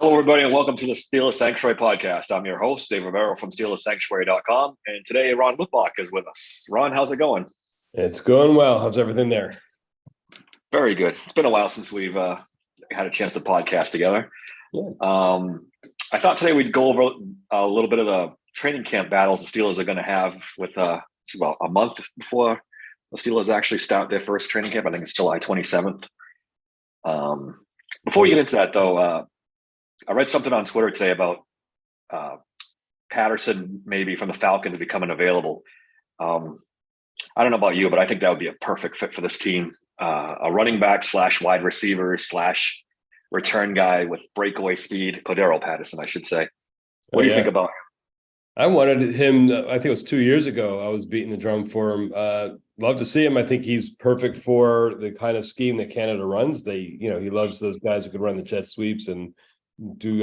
Hello, everybody, and welcome to the Steelers Sanctuary podcast. I'm your host, Dave Romero from SteelersSanctuary.com, and today Ron Whitlock is with us. Ron, how's it going? It's going well. How's everything there? Very good. It's been a while since we've had a chance to podcast together. Yeah. I thought today we'd go over a little bit of the training camp battles the Steelers are going to have with it's about a month before the Steelers actually start their first training camp. I think it's July 27th. Before we get into that, though, I read something on Twitter today about Patterson maybe from the Falcons becoming available. I don't know about you, but I think that would be a perfect fit for this team. A running back / wide receiver / return guy with breakaway speed. Cordero Patterson, I should say. What do you think about him? I wanted him, I think it was 2 years ago. I was beating the drum for him. Love to see him. I think he's perfect for the kind of scheme that Canada runs. He loves those guys who can run the jet sweeps and do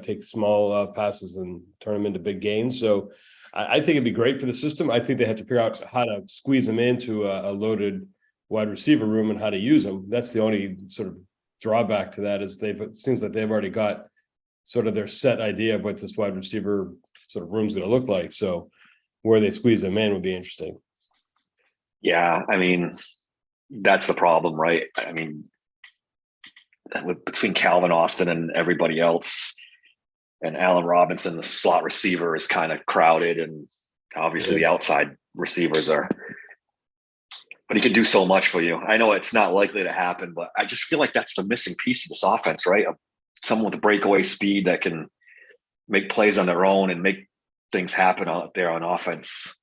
take small passes and turn them into big gains. So I think it'd be great for the system. I think they have to figure out how to squeeze them into a loaded wide receiver room and how to use them. That's the only sort of drawback to that is it seems like they've already got sort of their set idea of what this wide receiver sort of room's going to look like. So where they squeeze them in would be interesting. Yeah, I mean, that's the problem, right? I mean, between Calvin Austin and everybody else, and Allen Robinson, the slot receiver is kind of crowded, and obviously the outside receivers are. But he can do so much for you. I know it's not likely to happen, but I just feel like that's the missing piece of this offense, right? Someone with a breakaway speed that can make plays on their own and make things happen out there on offense.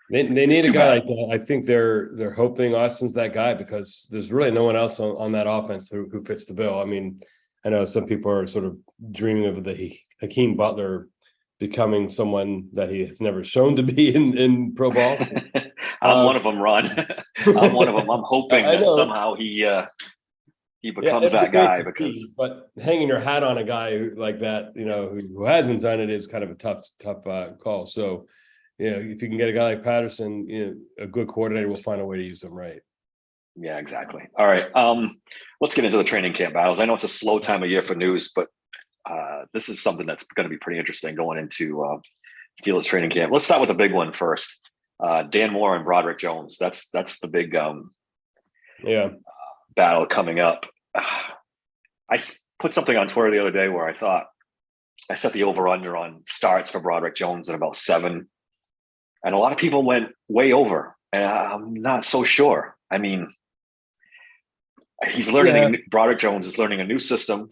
They need a guy like that. I think they're hoping Austin's that guy because there's really no one else on that offense who fits the bill. I mean, I know some people are sort of dreaming of the Hakeem Butler becoming someone that he has never shown to be in pro ball. I'm one of them, Ron. I'm one of them. I'm hoping that somehow he becomes that guy but hanging your hat on a guy like that, who hasn't done it is kind of a tough call. So, if you can get a guy like Patterson, a good coordinator will find a way to use him right. Yeah, exactly. All right. Let's get into the training camp battles. I know it's a slow time of year for news, but this is something that's going to be pretty interesting going into Steelers training camp. Let's start with the big one first. Dan Moore and Broderick Jones. That's the big battle coming up. I put something on Twitter the other day where I thought I set the over-under on starts for Broderick Jones at about 7. And a lot of people went way over. And I'm not so sure. I mean, he's learning. Broderick Jones is learning a new system.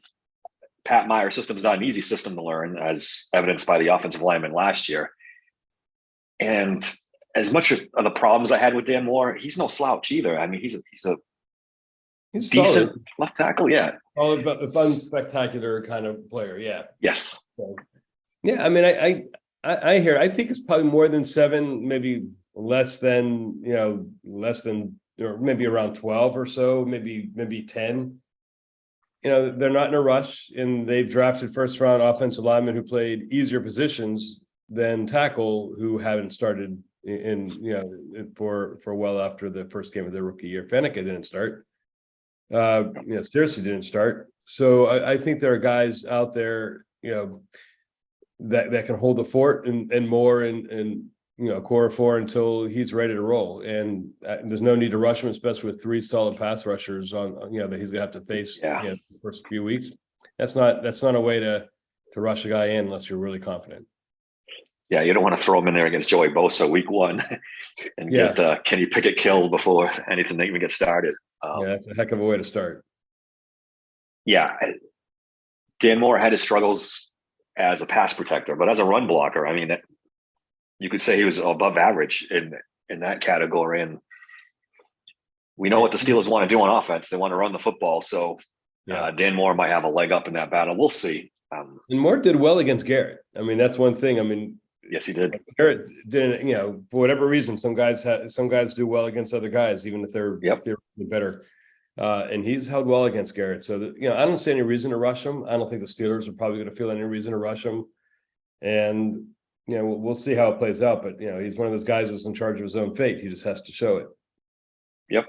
Pat Meyer's system is not an easy system to learn, as evidenced by the offensive lineman last year. And as much of the problems I had with Dan Moore, he's no slouch either. I mean, he's a decent solid left tackle. Yeah. Oh, a fun, spectacular kind of player. Yeah. Yes. So, yeah. I mean, I hear. I think it's probably more than 7, maybe less than or maybe around 12 or so, maybe 10. They're not in a rush, and they've drafted first-round offensive linemen who played easier positions than tackle who haven't started for well after the first game of their rookie year. Fenneke didn't start. Seriously didn't start. So I think there are guys out there, that can hold the fort and more and core 4 until he's ready to roll. And there's no need to rush him, especially with 3 solid pass rushers on that he's gonna have to face the first few weeks. That's not a way to rush a guy in unless you're really confident. Yeah, you don't want to throw him in there against Joey Bosa week 1 and get Kenny Pickett killed before anything even gets started. That's a heck of a way to start. Yeah, Dan Moore had his struggles as a pass protector, but as a run blocker, I mean, you could say he was above average in that category. And we know what the Steelers want to do on offense. They want to run the football. So Dan Moore might have a leg up in that battle. We'll see. And Moore did well against Garrett. I mean, that's one thing. I mean, yes, he did. Garrett didn't, for whatever reason, some guys do well against other guys, even if they're better. And he's held well against Garrett. So, I don't see any reason to rush him. I don't think the Steelers are probably going to feel any reason to rush him. And, we'll see how it plays out. But, he's one of those guys who's in charge of his own fate. He just has to show it. Yep.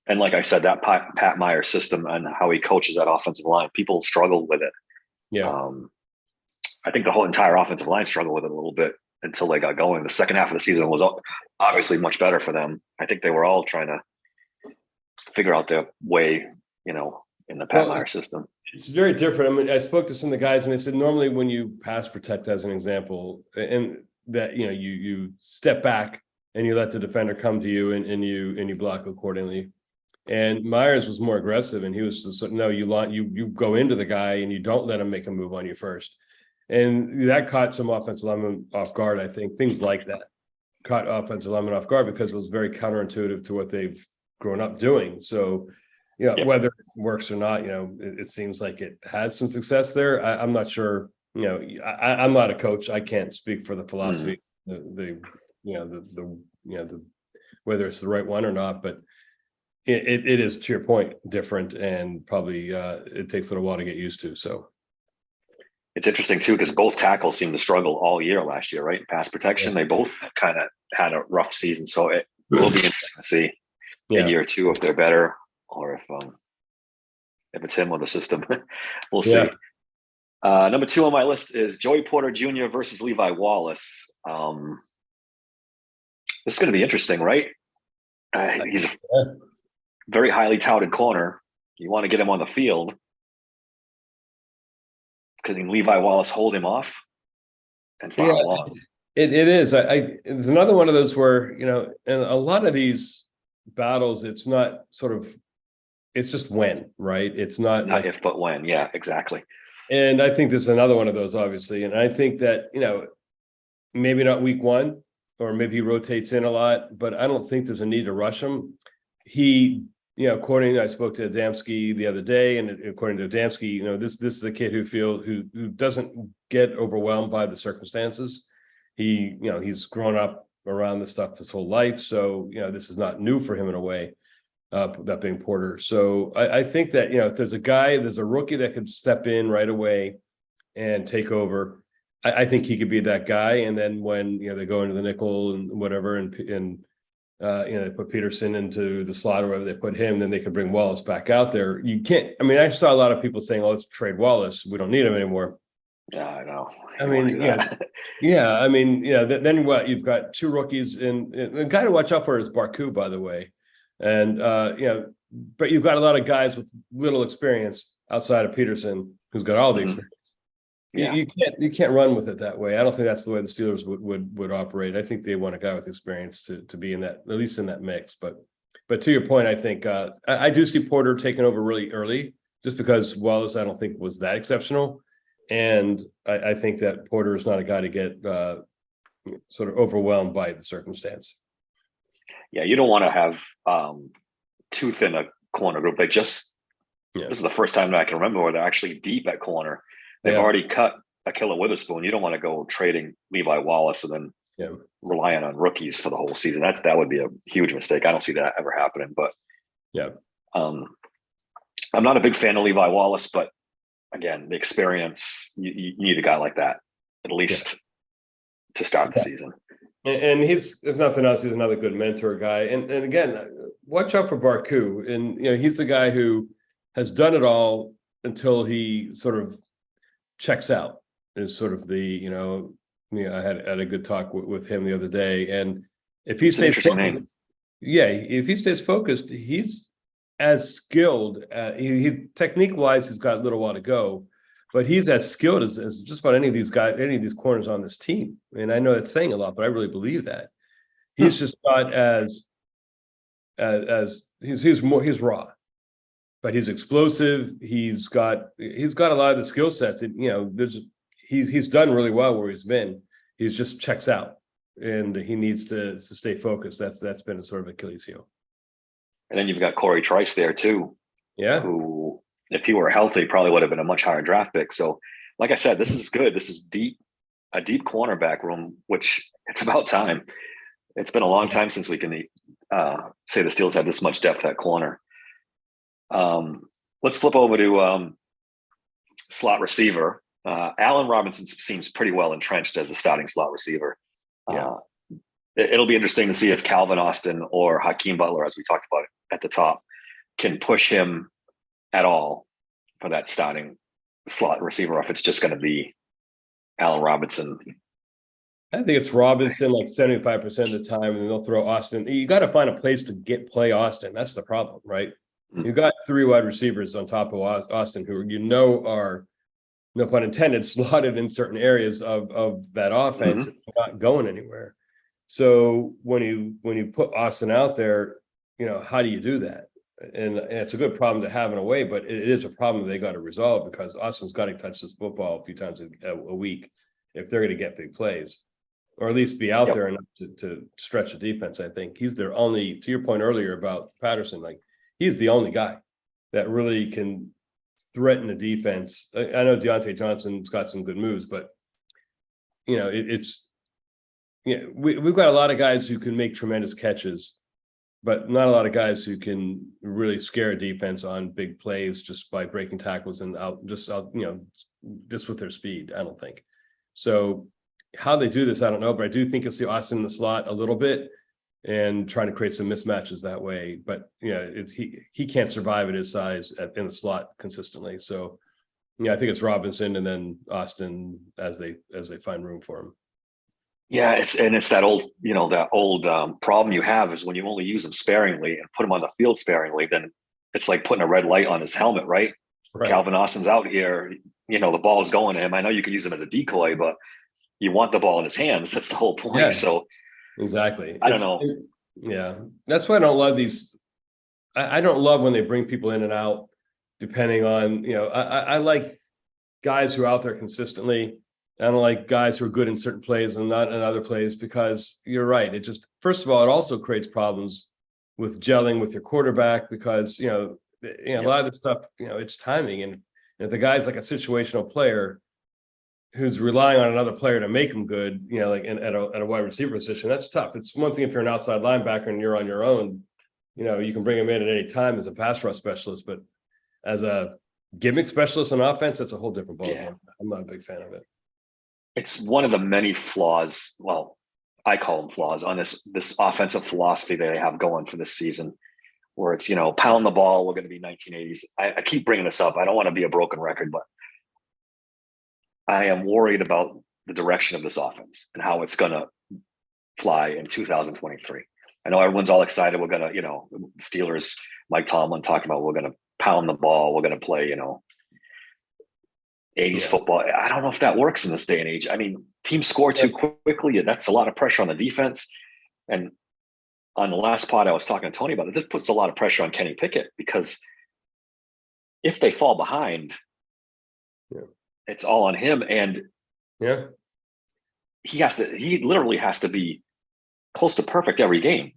And like I said, that Pat Meyer system and how he coaches that offensive line, people struggle with it. Yeah. I think the whole entire offensive line struggled with it a little bit until they got going. The second half of the season was obviously much better for them. I think they were all trying to figure out their way, in the Pat Meyer system. It's very different. I mean, I spoke to some of the guys and they said normally when you pass protect, as an example, and that you step back and you let the defender come to you and you block accordingly. And Myers was more aggressive, and he was just, no, you go into the guy and you don't let him make a move on you first. And that caught some offensive linemen off guard. I think things like that caught offensive linemen off guard because it was very counterintuitive to what they've grown up doing. So, whether it works or not, it seems like it has some success there. I'm not sure. I'm not a coach. I can't speak for the philosophy, the whether it's the right one or not. But it is, to your point, different, and probably it takes a little while to get used to. So it's interesting too because both tackles seemed to struggle all year last year, right? In pass protection, they both kind of had a rough season. So it will be interesting to see in year two if they're better or if it's him or the system. We'll see. Number 2 on my list is Joey Porter Jr. versus Levi Wallace. This is going to be interesting, right? He's a very highly touted corner. You want to get him on the field. Can Levi Wallace hold him off? And for how long? It is. It's another one of those where, in a lot of these battles, it's not it's just when, right? It's not like if, but when. Yeah, exactly. And I think this is another one of those, obviously. And I think that, maybe not week 1, or maybe he rotates in a lot, but I don't think there's a need to rush him. He, I spoke to Adamski the other day, and according to Adamski, this is a kid who doesn't get overwhelmed by the circumstances. He's grown up around this stuff his whole life. So, this is not new for him in a way, that being Porter. So I think that, if there's a rookie that could step in right away and take over, I think he could be that guy. And then when, they go into the nickel and whatever, and they put Peterson into the slot, or wherever they put him, then they could bring Wallace back out there. You can't, I saw a lot of people saying, oh, let's trade Wallace. We don't need him anymore. Yeah, I know. Then what? You've got 2 rookies, and the guy to watch out for is Barku, by the way. And, but you've got a lot of guys with little experience outside of Peterson, who's got all the experience. Yeah. You can't run with it that way. I don't think that's the way the Steelers would operate. I think they want a guy with experience to be in that, at least in that mix. But to your point, I think I do see Porter taking over really early, just because Wallace, I don't think, was that exceptional. And I think that Porter is not a guy to get sort of overwhelmed by the circumstance. Yeah, you don't want to have too thin a corner group. This is the first time that I can remember where they're actually deep at corner. They've already cut Ahkello Witherspoon. You don't want to go trading Levi Wallace and then relying on rookies for the whole season. That would be a huge mistake. I don't see that ever happening. But I'm not a big fan of Levi Wallace, but again, the experience, you need a guy like that at least to start the season. And he's, if nothing else, he's another good mentor guy. And again, watch out for Barku. And he's the guy who has done it all until he sort of checks out. Is sort of the I had a good talk with him the other day. And if he stays focused, if he stays focused, he's as skilled. He technique wise, he's got a little while to go. But he's as skilled as just about any of these guys, any of these corners on this team. And I know it's saying a lot, but I really believe that. He's just not as he's raw, but he's explosive. He's got a lot of the skill sets. And, he's done really well where he's been. He just checks out, and he needs to stay focused. That's been a sort of Achilles heel. And then you've got Corey Trice there too. Yeah. Who, if he were healthy, probably would have been a much higher draft pick. So, like I said, this is good. This is a deep cornerback room, which it's about time. It's been a long time since we can say the Steelers have this much depth at corner. Let's flip over to slot receiver. Allen Robinson seems pretty well entrenched as the starting slot receiver. It'll be interesting to see if Calvin Austin or Hakeem Butler, as we talked about at the top, can push him at all for that starting slot receiver, or if it's just going to be Allen Robinson. I think it's Robinson like 75% of the time, and they'll throw Austin. You got to find a place to play Austin. That's the problem, right? You got 3 wide receivers on top of Austin who are, no pun intended, slotted in certain areas of that offense, not going anywhere. So when you put Austin out there, how do you do that? And it's a good problem to have in a way, but it is a problem they got to resolve, because Austin's got to touch this football a few times a week if they're going to get big plays, or at least be out there enough to stretch the defense. I think he's their only, to your point earlier about Patterson, like he's the only guy that really can threaten the defense. I know Deontay Johnson's got some good moves, but we've got a lot of guys who can make tremendous catches, but not a lot of guys who can really scare a defense on big plays just by breaking tackles and just with their speed. I don't think so. How they do this, I don't know, but I do think you'll see Austin in the slot a little bit and trying to create some mismatches that way. But he can't survive at his size in the slot consistently. So I think it's Robinson and then Austin as they find room for him. Yeah, it's that old problem you have is when you only use them sparingly and put them on the field sparingly, then it's like putting a red light on his helmet, right? Calvin Austin's out here, the ball's going to him. I know you can use him as a decoy, but you want the ball in his hands. That's the whole point. Yeah, so exactly. I don't know. Yeah, that's why I don't love these. I don't love when they bring people in and out, depending on, I like guys who are out there consistently. I don't like guys who are good in certain plays and not in other plays, because you're right. It just, first of all, it also creates problems with gelling with your quarterback, because, a lot of the stuff, it's timing. And if the guy's like a situational player who's relying on another player to make him good, like at a wide receiver position, that's tough. It's one thing if you're an outside linebacker and you're on your own, you can bring him in at any time as a pass rush specialist, but as a gimmick specialist on offense, that's a whole different ballgame. Yeah. I'm not a big fan of it. It's one of the many flaws. Well, I call them flaws on this offensive philosophy that they have going for this season, where it's, pound the ball. We're going to be 1980s. I keep bringing this up. I don't want to be a broken record, but I am worried about the direction of this offense and how it's going to fly in 2023. I know everyone's all excited. We're going to, Steelers, Mike Tomlin talking about, we're going to pound the ball. We're going to play, 80s football. I don't know if that works in this day and age. I mean, teams score too quickly. That's a lot of pressure on the defense. And on the last pod, I was talking to Tony about it. This puts a lot of pressure on Kenny Pickett, because if they fall behind, it's all on him. And he literally has to be close to perfect every game.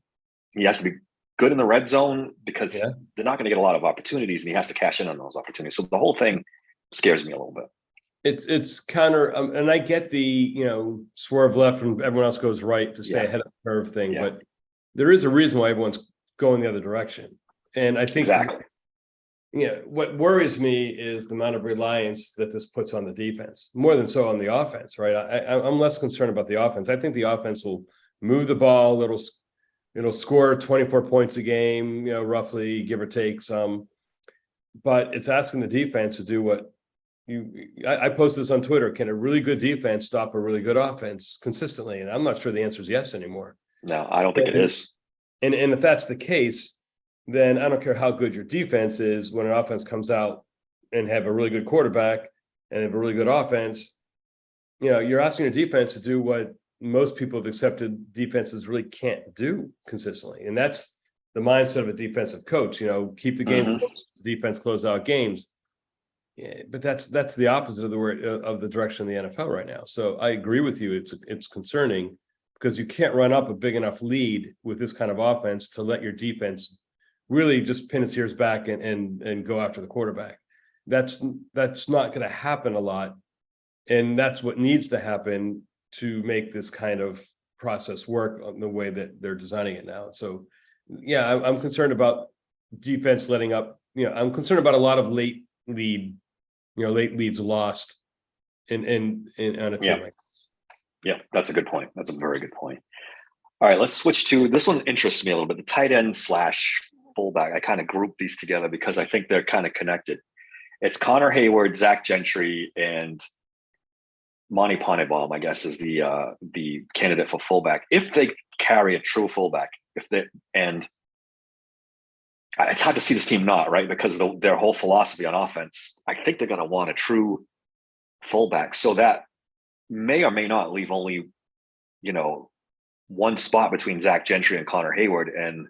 He has to be good in the red zone, because they're not going to get a lot of opportunities, and he has to cash in on those opportunities. So the whole thing scares me a little bit. It's counter, and I get the swerve left and everyone else goes right to stay ahead of the curve thing, but there is a reason why everyone's going the other direction. And I think what worries me is the amount of reliance that this puts on the defense, more than so on the offense, right? I'm less concerned about the offense. I think the offense will move the ball. It'll score 24 points a game, roughly, give or take some. But it's asking the defense to do what I posted this on Twitter. Can a really good defense stop a really good offense consistently? And I'm not sure the answer is yes anymore. No, I don't think it is. And if that's the case, then I don't care how good your defense is. When an offense comes out and have a really good quarterback and have a really good offense, you're asking your defense to do what most people have accepted defenses really can't do consistently. And that's the mindset of a defensive coach, keep the game close, defense close out games. Yeah, but that's the opposite of the direction of the NFL right now. So I agree with you. It's concerning, because you can't run up a big enough lead with this kind of offense to let your defense really just pin its ears back and go after the quarterback. That's not going to happen a lot. And that's what needs to happen to make this kind of process work on the way that they're designing it now. So I'm concerned about defense letting up. I'm concerned about a lot of late leads lost in on a team like this. Yeah, that's a good point. That's a very good point. All right, let's switch to this one. Interests me a little bit. The tight end / fullback. I kind of group these together because I think they're kind of connected. it's Connor Hayward, Zach Gentry, and Monty Ponnebaum, I guess, is the candidate for fullback. If they carry a true fullback, and it's hard to see this team not, right? Because their whole philosophy on offense, I think they're going to want a true fullback. So that may or may not leave only, one spot between Zach Gentry and Connor Hayward. And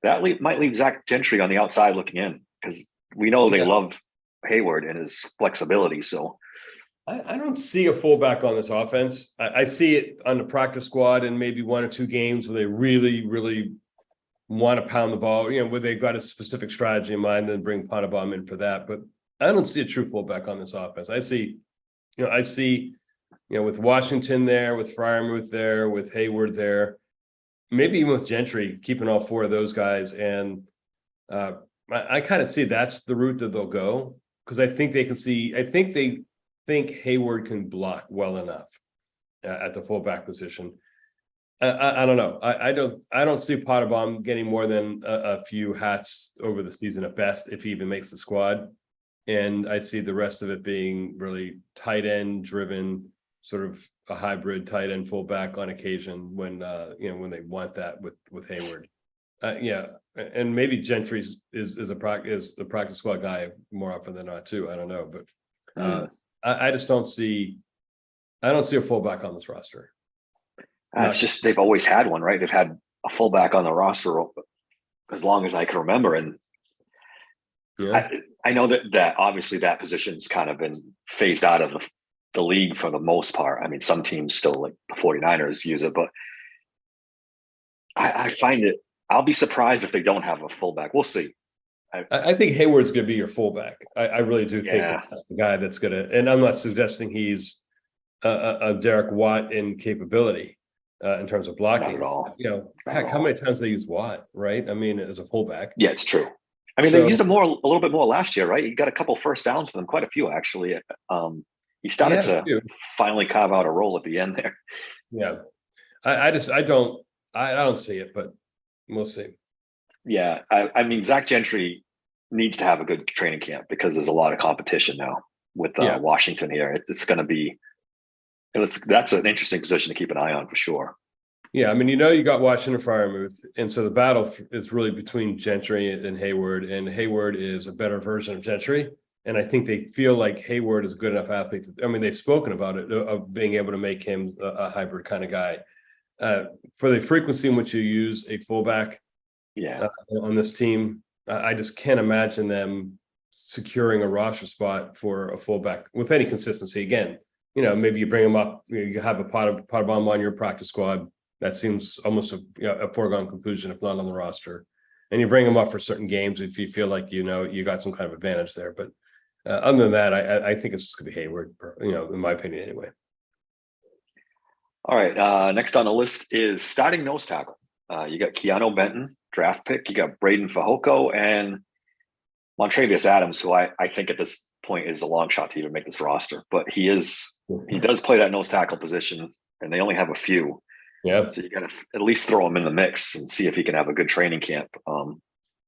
that might leave Zach Gentry on the outside looking in, because we know they love Hayward and his flexibility. So I don't see a fullback on this offense. I see it on the practice squad in maybe 1 or 2 games where they really, really want to pound the ball, where they've got a specific strategy in mind, then bring Ponnebaum in for that. But I don't see a true fullback on this offense. I see, with Washington there, with Freiermuth there, with Hayward there, maybe even with Gentry, keeping all 4 of those guys. And I kind of see that's the route that they'll go, because I think they think Hayward can block well enough at the fullback position. I don't know. I don't see Potterbaum getting more than a few hats over the season at best, if he even makes the squad. And I see the rest of it being really tight end driven, sort of a hybrid tight end fullback on occasion when they want that with Hayward. And maybe Gentry is the practice squad guy more often than not too. I don't know, but I just don't see. I don't see a fullback on this roster. It's just they've always had one, right? They've had a fullback on the roster as long as I can remember, and I know that obviously that position's kind of been phased out of the league for the most part. I mean, some teams still, like the 49ers, use it, but I find it. I'll be surprised if they don't have a fullback. We'll see. I think Hayward's going to be your fullback. I really do think that's the guy that's going to. And I'm not suggesting he's a Derek Watt in capability. In terms of blocking, not at all. Heck, how many times they use Watt, right? I mean, as a fullback. Yeah, it's true. I mean, they used him a little bit more last year, right? He got a couple first downs for them, quite a few actually. He started to finally carve out a role at the end there. Yeah, I don't see it, but we'll see. Yeah, I mean, Zach Gentry needs to have a good training camp because there's a lot of competition now with Washington here. It's going to be. That's an interesting position to keep an eye on for sure. Yeah, I mean, you got Washington Freiermuth, and so the battle is really between Gentry and Hayward is a better version of Gentry, and I think they feel like Hayward is a good enough athlete. I mean, they've spoken about it, of being able to make him a hybrid kind of guy. For the frequency in which you use a fullback on this team, I just can't imagine them securing a roster spot for a fullback with any consistency. Again, maybe you bring them up, you have a Potterbaum on your practice squad. That seems almost a foregone conclusion, if not on the roster. And you bring them up for certain games if you feel like, you got some kind of advantage there. But other than that, I think it's just going to be Hayward, in my opinion anyway. All right. Next on the list is starting nose tackle. You got Keanu Benton, draft pick. You got Braden Fehoko and Montravius Adams, who I think at this point is a long shot to even make this roster. But he does play that nose tackle position, and they only have a few. Yeah. So you got to at least throw him in the mix and see if he can have a good training camp.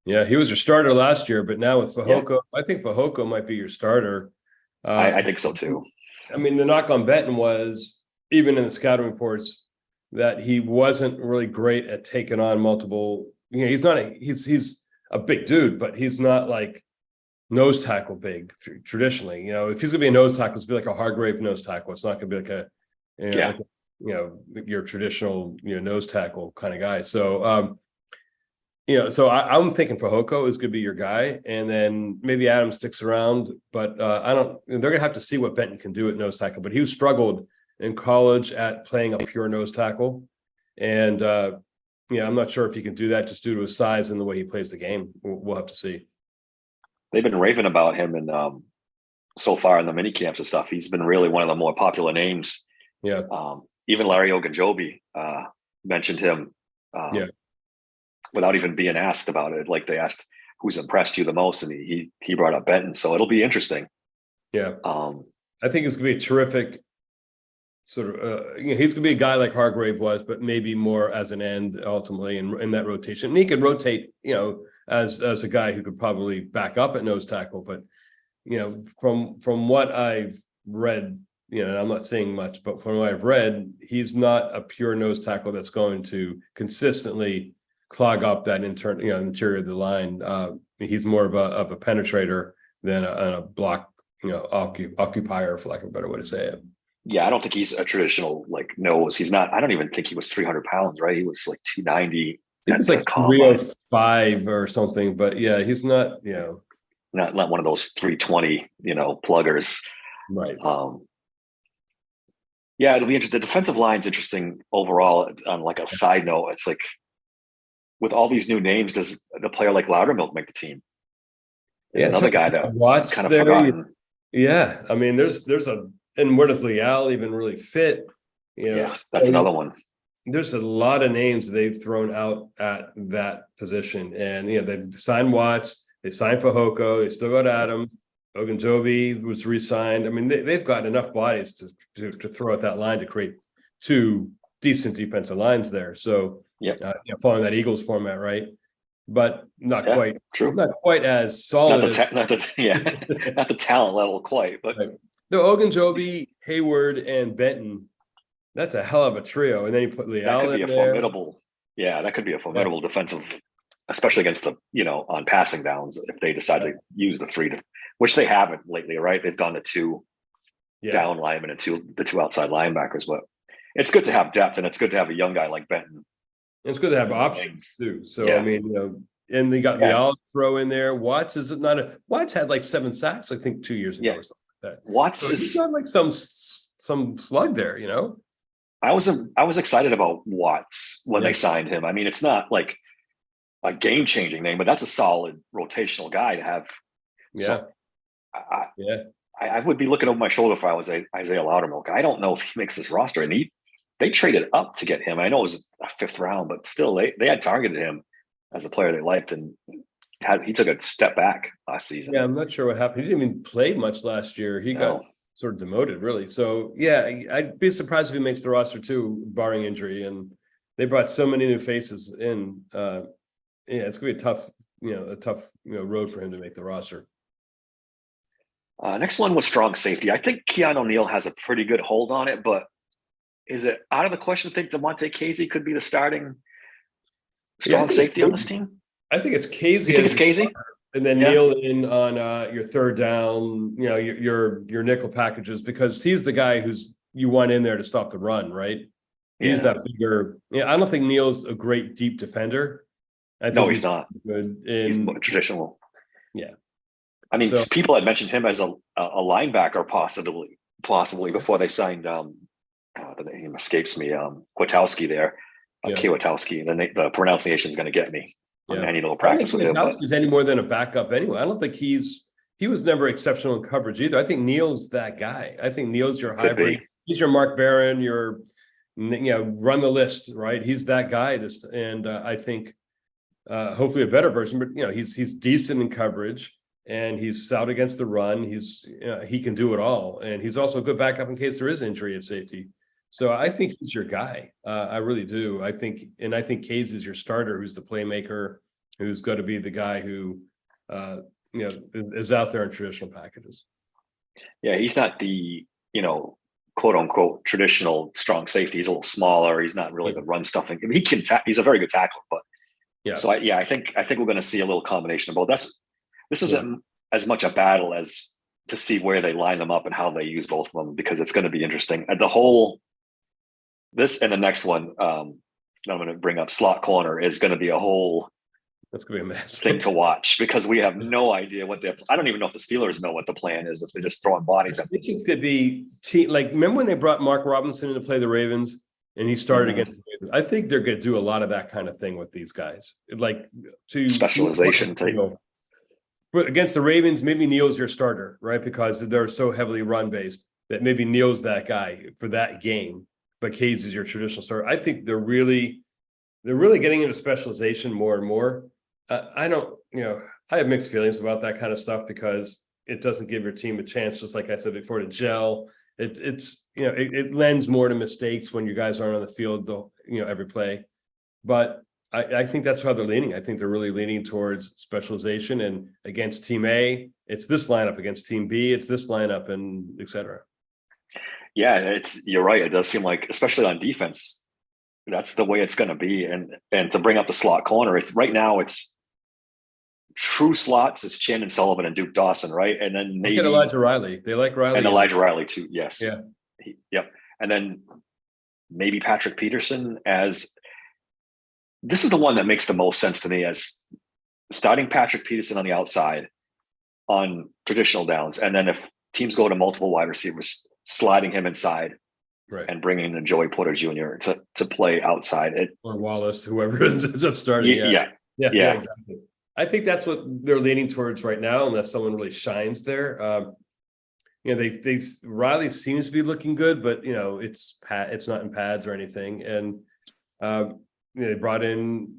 He was your starter last year, but now with Fehoko, I think Fehoko might be your starter. I think so too. I mean, the knock on Benton was, even in the scouting reports, that he wasn't really great at taking on multiple. He's a big dude, but he's not like nose tackle big traditionally. If he's gonna be a nose tackle, it's gonna be like a Hargrave nose tackle. It's not gonna be like your traditional nose tackle kind of guy. So so I'm thinking Fehoko is gonna be your guy, and then maybe Adams sticks around, but they're gonna have to see what Benton can do at nose tackle. But he struggled in college at playing a pure nose tackle, and I'm not sure if he can do that just due to his size and the way he plays the game. We'll have to see. They've been raving about him, and so far in the mini camps and stuff, he's been really one of the more popular names. Yeah. Even Larry Ogunjobi mentioned him. Without even being asked about it. Like, they asked who's impressed you the most, and he brought up Benton. So it'll be interesting. Yeah. I think it's gonna be a terrific sort of he's gonna be a guy like Hargrave was, but maybe more as an end ultimately in that rotation. And he could rotate, as a guy who could probably back up at nose tackle, but from what I've read, I'm not saying much, but from what I've read, he's not a pure nose tackle that's going to consistently clog up that interior of the line. He's more of a penetrator than a block, occupier, for lack of a better way to say it. Yeah, I don't think he's a traditional like nose. He's not. I don't even think he was 300 pounds, right? He was like 290. I think it's like 305 or something, but yeah, he's not, not one of those 320, pluggers. Right. Yeah, it'll be interesting. The defensive line's interesting overall. On like a side note, it's like with all these new names, does the player like Loudermilk make the team? There's another guy that Watts kind of there, forgotten. Yeah, I mean, there's and where does Leal even really fit? Yeah, that's another one. There's a lot of names they've thrown out at that position, and they've signed Watts, they signed Fehoko, they still got Adams. Ogunjobi was re-signed. I mean, they've got enough bodies to throw at that line to create two decent defensive lines there. So, following that Eagles format, right? But not quite true. Not quite as solid. Not the talent level quite, but right. The Ogunjobi, Hayward, and Benton. That's a hell of a trio, and then you put Leal in there. Formidable. Yeah, that could be a formidable defensive, especially against the on passing downs if they decide to use the three, which they haven't lately, right? They've gone to two down linemen and the two outside linebackers, but it's good to have depth, and it's good to have a young guy like Benton. It's good to have options too. So I mean, and they got Leal throw in there. Watts Watts had like 7 sacks, I think, 2 years ago or something like that. Watts he's got like some slug there, I was excited about Watts when they signed him. I mean, it's not like a game-changing name, but that's a solid rotational guy to have. Yeah. So I would be looking over my shoulder if I was Isaiah Loudermilk. I don't know if he makes this roster, and they traded up to get him. I know it was a 5th round, but still they had targeted him as a player they liked, and he took a step back last season. Yeah, I'm not sure what happened. He didn't even play much last year. He got sort of demoted, really. So yeah, I'd be surprised if he makes the roster too, barring injury. And they brought so many new faces in. It's gonna be a tough road for him to make the roster. Next one was strong safety. I think Keanu Neal has a pretty good hold on it, but is it out of the question to think Damontae Kazee could be the starting strong safety on this team? I think it's Kazee. You think it's Kazee? And then Neal in on your third down, your nickel packages, because he's the guy you want in there to stop the run, right? He's that bigger. I don't think Neal's a great deep defender. No, he's not. Good he's more traditional. Yeah. I mean, people had mentioned him as a linebacker possibly before they signed the name escapes me, Kwiatkowski there, Kwiatkowski, and then the pronunciation is going to get me. Any little practice with him. He's any more than a backup anyway. I don't think he was never exceptional in coverage either. I think Neal's that guy. I think Neal's your hybrid. He's your Mark Barron, your run the list, right? He's that guy. I think hopefully a better version, but he's decent in coverage and he's out against the run. He can do it all, and he's also a good backup in case there is injury at safety. So I think he's your guy. I really do. I think Kazee is your starter, who's the playmaker, who's got to be the guy who, is out there in traditional packages. Yeah, he's not the quote unquote traditional strong safety. He's a little smaller. He's not really the run stuffing. I mean, he's a very good tackler, but So I think we're going to see a little combination of both. This isn't as much a battle as to see where they line them up and how they use both of them, because it's going to be interesting. This and the next one I'm going to bring up, slot corner, is going to be a whole That's going to be a mess thing to watch, because we have no idea I don't even know if the Steelers know what the plan is, if they're just throwing bodies at this. It could be remember when they brought Mark Robinson in to play the Ravens and he started against the Ravens? I think they're going to do a lot of that kind of thing with these guys, like to specialization type. Against the Ravens, maybe Neal's your starter, right? Because they're so heavily run based that maybe Neal's that guy for that game. But Kazee is your traditional starter. I think they're really getting into specialization more and more. I have mixed feelings about that kind of stuff, because it doesn't give your team a chance, just like I said before, to gel. It lends more to mistakes when you guys aren't on the field, every play. But I think that's how they're leaning. I think they're really leaning towards specialization, and against team A, it's this lineup, against team B, it's this lineup, and et cetera. Yeah, you're right. It does seem like, especially on defense, that's the way it's going to be. And to bring up the slot corner, it's right now it's true slots is Chandon Sullivan and Duke Dawson, right? And then maybe Look at Elijah Riley. They like Riley. And Elijah Riley too. Yes. Yeah. Yep. And then maybe Patrick Peterson as this is the one that makes the most sense to me, as starting Patrick Peterson on the outside on traditional downs. And then if teams go to multiple wide receivers, sliding him inside, right, and bringing in Joey Porter Jr. to play outside. Or Wallace, whoever ends up starting. Yeah. Exactly. I think that's what they're leaning towards right now, unless someone really shines there. They Riley seems to be looking good, but it's not in pads or anything. And they brought in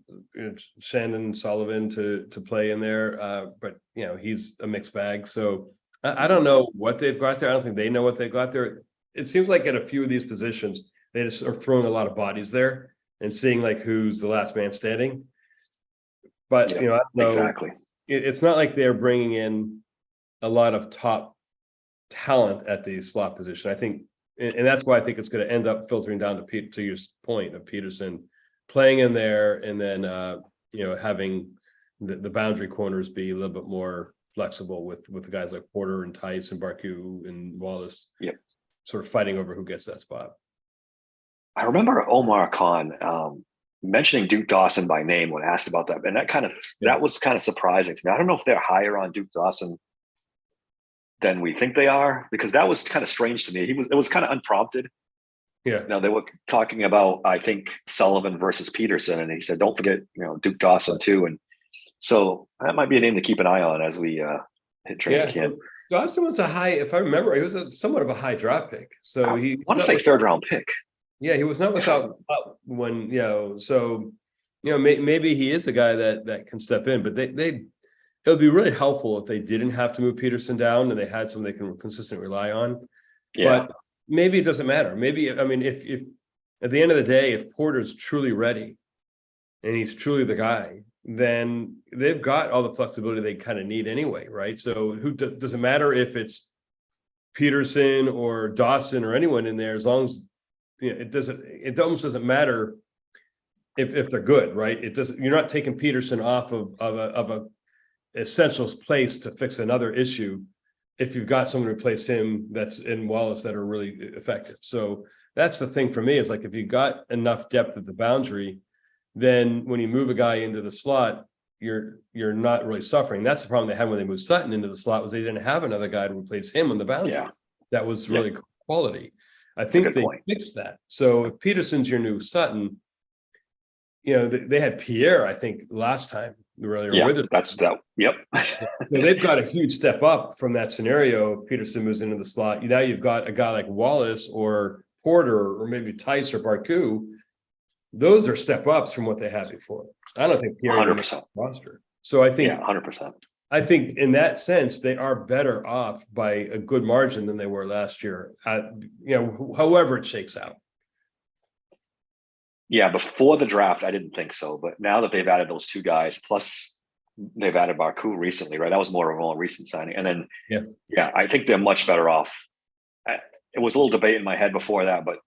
Chandon Sullivan to play in there, but he's a mixed bag. So I don't know what they've got there. I don't think they know what they've got there. It seems like at a few of these positions, they just are throwing a lot of bodies there and seeing like who's the last man standing. But I don't know. Exactly. It's not like they're bringing in a lot of top talent at the slot position. I think, and that's why I think it's going to end up filtering down to your point of Peterson playing in there, and then having the boundary corners be a little bit more flexible with the guys like Porter and Tice and Barku and Wallace. Yep. Sort of fighting over who gets that spot. I remember Omar Khan mentioning Duke Dawson by name when asked about that, and that was kind of surprising to me. I don't know if they're higher on Duke Dawson than we think they are, because that was kind of strange to me. It was kind of unprompted. Yeah. Now they were talking about, I think, Sullivan versus Peterson, and he said, "Don't forget, Duke Dawson too." And so that might be a name to keep an eye on as we hit training camp. Dawson was a high, if I remember, he was somewhat of a high draft pick. So I want to say third round pick. Yeah, he was not without when so maybe he is a guy that can step in, but it would be really helpful if they didn't have to move Peterson down and they had someone they can consistently rely on. Yeah. But maybe it doesn't matter. Maybe, I mean, if at the end of the day, if Porter's truly ready and he's truly the guy, then they've got all the flexibility they kind of need anyway, right? So does it matter if it's Peterson or Dawson or anyone in there, as long as it almost doesn't matter if they're good, right? You're not taking Peterson off of a essential place to fix another issue if you've got someone to replace him that's in Wallace that are really effective. So that's the thing for me, is like, if you got enough depth at the boundary, then when you move a guy into the slot, you're not really suffering. That's the problem they had when they moved Sutton into the slot, was they didn't have another guy to replace him on the boundary. Yeah. That was really quality. I think they fixed that. So if Peterson's your new Sutton, they had Pierre, I think, last time. That's that. Yep. So they've got a huge step up from that scenario. If Peterson moves into the slot, now you've got a guy like Wallace or Porter or maybe Tice or Barku. Those are step ups from what they had before. I don't think Pierre 100% roster. So I think 100%. I think in that sense, they are better off by a good margin than they were last year. However it shakes out. Yeah, before the draft, I didn't think so, but now that they've added those two guys, plus they've added Barku recently, right? That was more of a more recent signing, and then I think they're much better off. It was a little debate in my head before that, but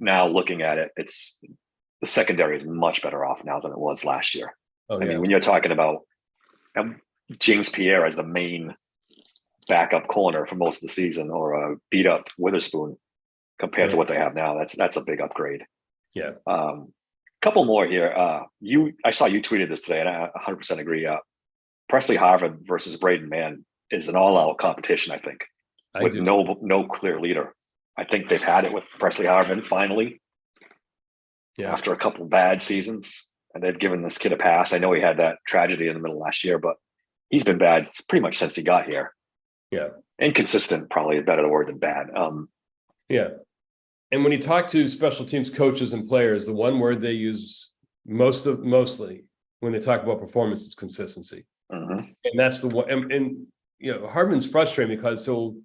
now looking at it, it's the secondary is much better off now than it was last year. I mean, when you're talking about James Pierre as the main backup corner for most of the season, or a beat up Witherspoon compared to what they have now, that's a big upgrade. Yeah. Couple more here. I saw you tweeted this today, and I 100% agree. Presley Harvin versus Braden Mann is an all-out competition, I think, with no clear leader. I think they've had it with Presley Harvin finally. Yeah. After a couple bad seasons, and they've given this kid a pass. I know he had that tragedy in the middle of last year, but he's been bad pretty much since he got here. Yeah. Inconsistent, probably a better word than bad. Yeah. And when you talk to special teams coaches and players, the one word they use mostly when they talk about performance is consistency. Mm-hmm. And that's the one. And Harvin's frustrating because he'll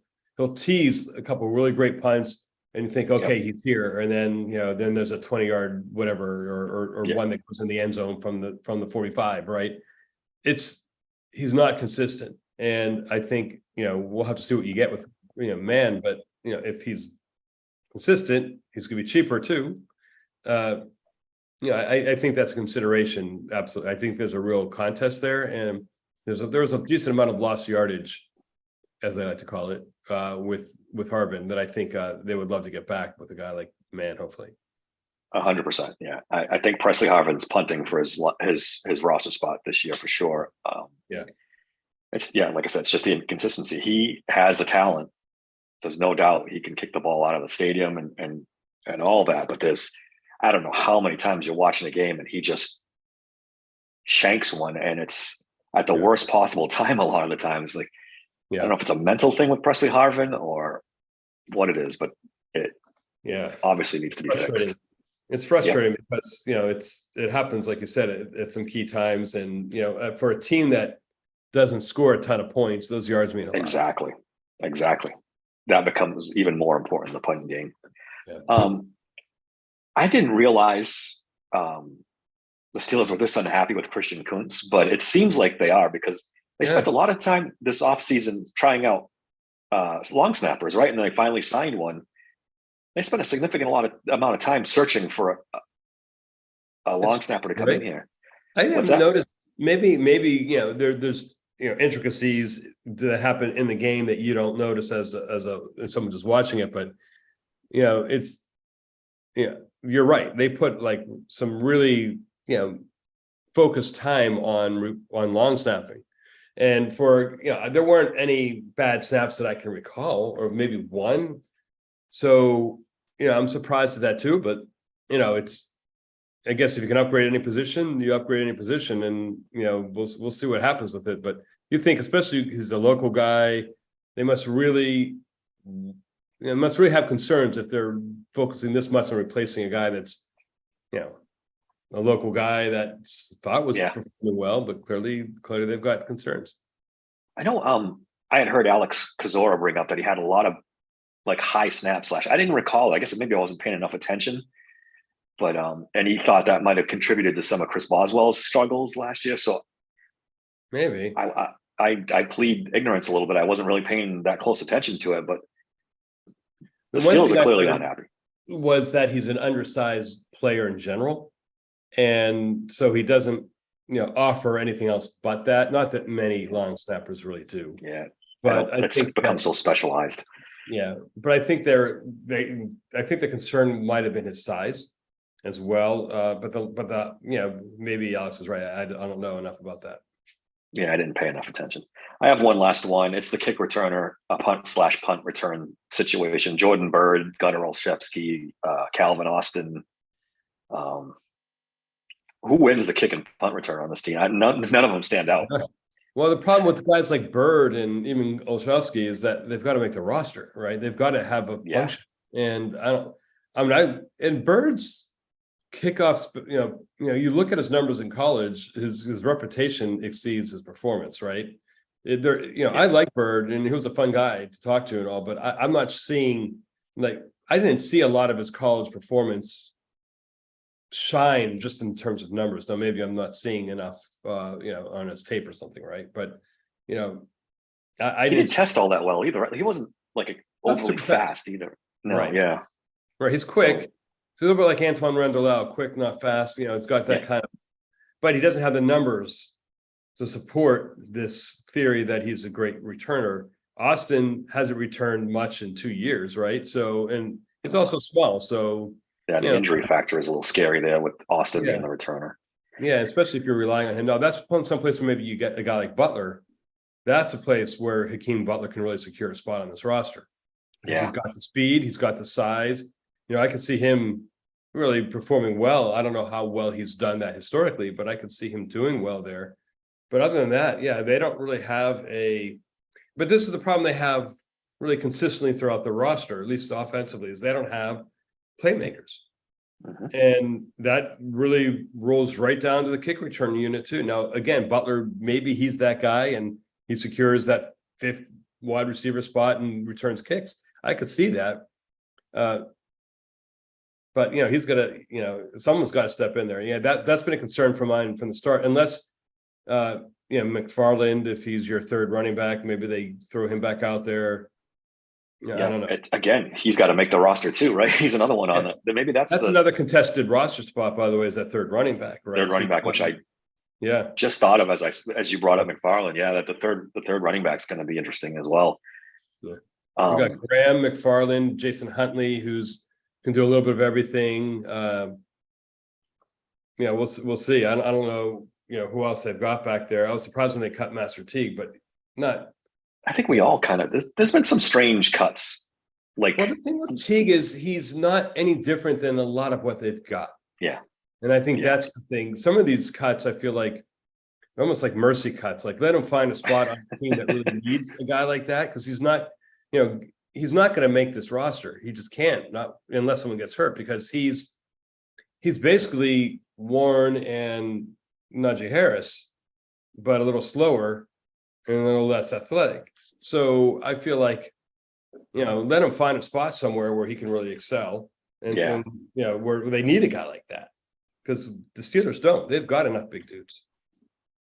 tease a couple of really great punts, and you think, okay, he's here, and then then there's a 20-yard whatever, or Yeah. one that goes in the end zone from the 45, right? He's not consistent, and I think we'll have to see what you get with Man, but if he's consistent, he's going to be cheaper too. I think that's a consideration. Absolutely, I think there's a real contest there, and there's a decent amount of lost yardage, as they like to call it, with Harbin, that I think they would love to get back with a guy like Man, hopefully. 100%. Yeah, I think Presley Harvin's punting for his roster spot this year for sure. Yeah, it's like I said, it's just the inconsistency. He has the talent. There's no doubt he can kick the ball out of the stadium and all that. But I don't know how many times you're watching a game and he just shanks one, and it's at the worst possible time. A lot of the times, I don't know if it's a mental thing with Presley Harvin or what it is, but it obviously needs to be fixed. It's frustrating because it happens, like you said, at some key times, and for a team that doesn't score a ton of points, those yards mean a lot. Exactly. That becomes even more important in the punting game. Yeah. I didn't realize the Steelers were this unhappy with Christian Kuntz, but it seems like they are, because they spent a lot of time this offseason trying out long snappers, right? And then they finally signed one. They spent a significant amount of time searching for a long snapper to come in here. I didn't notice. Maybe there's intricacies that happen in the game that you don't notice as someone just watching it, but it's you're right. They put like some really focused time on long snapping, and for there weren't any bad snaps that I can recall, or maybe one. So, I'm surprised at that too, but I guess if you can upgrade any position, you upgrade any position, and we'll see what happens with it. But you think, especially he's a local guy, they must really have concerns if they're focusing this much on replacing a guy that's a local guy that thought was performing well, but clearly they've got concerns. I know. I had heard Alex Kozora bring up that he had a lot of high snap slash. I didn't recall. I guess maybe I wasn't paying enough attention, but and he thought that might have contributed to some of Chris Boswell's struggles last year. So maybe I plead ignorance a little bit. I wasn't really paying that close attention to it, but the one Steelers thing are I clearly heard not happy. Was that he's an undersized player in general, and so he doesn't offer anything else but that. Not that many long snappers really do. Yeah, but I it's think become so specialized. Yeah, but I think I think the concern might have been his size as well. But maybe Alex is right. I don't know enough about that. Yeah, I didn't pay enough attention. I have one last one. It's the kick returner, a punt/punt return situation. Jordan Byrd, Gunnar Olszewski, Calvin Austin. Who wins the kick and punt return on this team? None of them stand out. Well, the problem with guys like Byrd and even Olszewski is that they've got to make the roster, right? They've got to have a function. And and Bird's kickoffs, you look at his numbers in college, his reputation exceeds his performance, right? I like Byrd, and he was a fun guy to talk to and all, but I'm not seeing, I didn't see a lot of his college performance shine just in terms of numbers. Now maybe I'm not seeing enough on his tape or something, right? But I didn't test all that well either. He wasn't overly fast either. No, right. Yeah, right. He's quick. He's a little bit like Antoine Randall, quick, not fast. It's got that kind of, but he doesn't have the numbers to support this theory that he's a great returner. Austin hasn't returned much in 2 years, right? So, and he's also small, so the injury factor is a little scary there with Austin being the returner. Yeah, especially if you're relying on him. Now, that's someplace where maybe you get a guy like Butler. That's a place where Hakeem Butler can really secure a spot on this roster. Yeah. He's got the speed. He's got the size. I can see him really performing well. I don't know how well he's done that historically, but I could see him doing well there. But other than that, they don't really have but this is the problem they have really consistently throughout the roster, at least offensively, is they don't have playmakers. Mm-hmm. And that really rolls right down to the kick return unit too. Now, again, Butler, maybe he's that guy and he secures that fifth wide receiver spot and returns kicks. I could see that. But he's gonna, someone's got to step in there. Yeah, that's been a concern for mine from the start. Unless McFarland, if he's your third running back, maybe they throw him back out there. I don't know. Again, he's got to make the roster too, right? He's another one on the. Maybe that's another contested roster spot, by the way, is that third running back, right? Third running back, which I yeah just thought of as you brought up McFarland. Yeah, that the third running back's going to be interesting as well. Yeah. We got Graham, McFarland, Jason Huntley, who's can do a little bit of everything. We'll see. I don't know, who else they've got back there. I was surprised when they cut Master Teague, but not. I think we all kind of there's been some strange cuts. Like, well, the thing with Teague is he's not any different than a lot of what they've got. Yeah, and I think that's the thing. Some of these cuts, I feel like almost like mercy cuts. Like, let him find a spot on the team that really needs a guy like that, because he's not, he's not going to make this roster. He just can't, not unless someone gets hurt, because he's basically Warren and Najee Harris, but a little slower and a little less athletic. So I feel like, let him find a spot somewhere where he can really excel, and where they need a guy like that, because the Steelers don't. They've got enough big dudes.